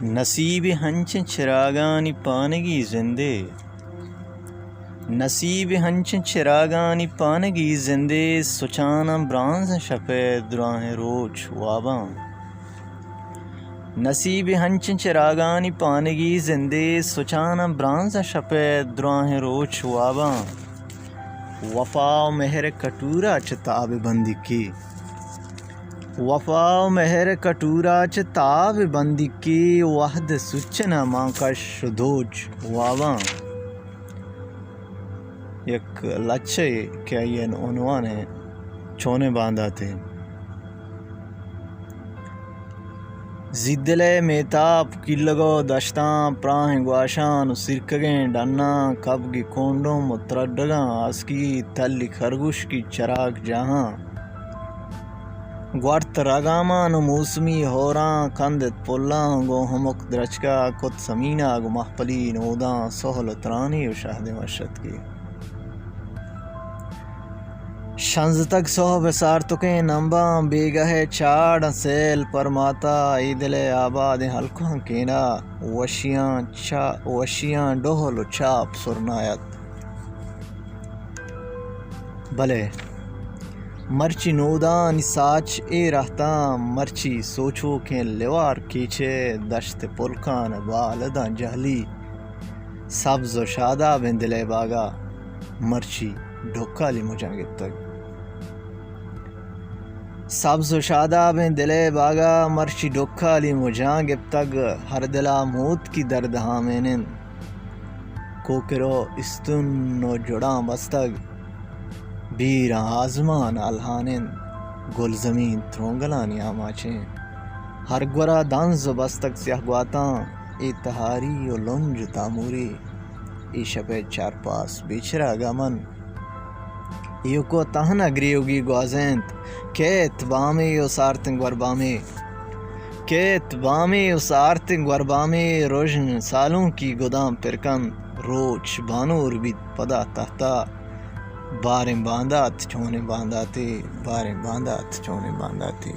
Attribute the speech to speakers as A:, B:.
A: نصیب ہنچن چراغانی پانگی زندے، نصیب ہنچن چراغانی پانگی زندے، سوچانا برانز شپے دراہ روچ واباں. نصیب ہنچن چراغانی پانگی زندے، سوچانا برانز شپے دراہ روچ واباں. وفا و مہر کٹورا چتاب بندی کی، وفا و مہر کٹورا چتاب بندی کی، وحد سچنا مانکش دوچ واباں. یک لچے کہ این عنوان ہے چونے باندھاتے. زدلے میتاب کی لگو دشتاں پراہیں گواشان سرکگیں ڈناں، کبگی کونڈوں متردگاں آسکی تلی خرگوش کی چراغ جہاں. گوارت رگامان موسمی ہوراں کندت پلاں، گو ہمک درچکا کت سمینہ گو محپلی نوداں، سہلت رانی و شہد مشت کی. شنز تک صحب سارتکیں نمباں، بیگہ چاڑ سیل پرماتا، ایدلے آباد حلقوں کینا، وشیاں ڈہل و چاپ سرنایت. بلے مرچی نودان ساچ اے رہتاں، مرچی سوچو کہ لیوار کیچے، دشت پلکان بالداں جہلی، سبز و شاداب دلے باغا، مرچی ڈھکالی مجھا گپتگ. سبز و شاداب دلے باغا، مرچی ڈھکالی مجھا گپتگ، ہر دلا موت کی درد ہامینن، کوکرو استن و جڑاں بستگ، بیراں آزمان الہانن، گل زمین ترونگلانی آماچیں. ہر گورا دنز و بستگ سیاہ گواتاں، ای تہاری و لنج تاموری، ای شپے چارپاس بیچرا گمن. ایو کو تہنا گریوگی گوازینت، کیت بامی و سارتنگ وربامی، کیت بامی و سارتنگ وربامی، روشن سالوں کی گدام پرکن، روچ بانور بیت پدا تحتا، باریں باندات چونے بانداتے، باریں باندات چونے بانداتے.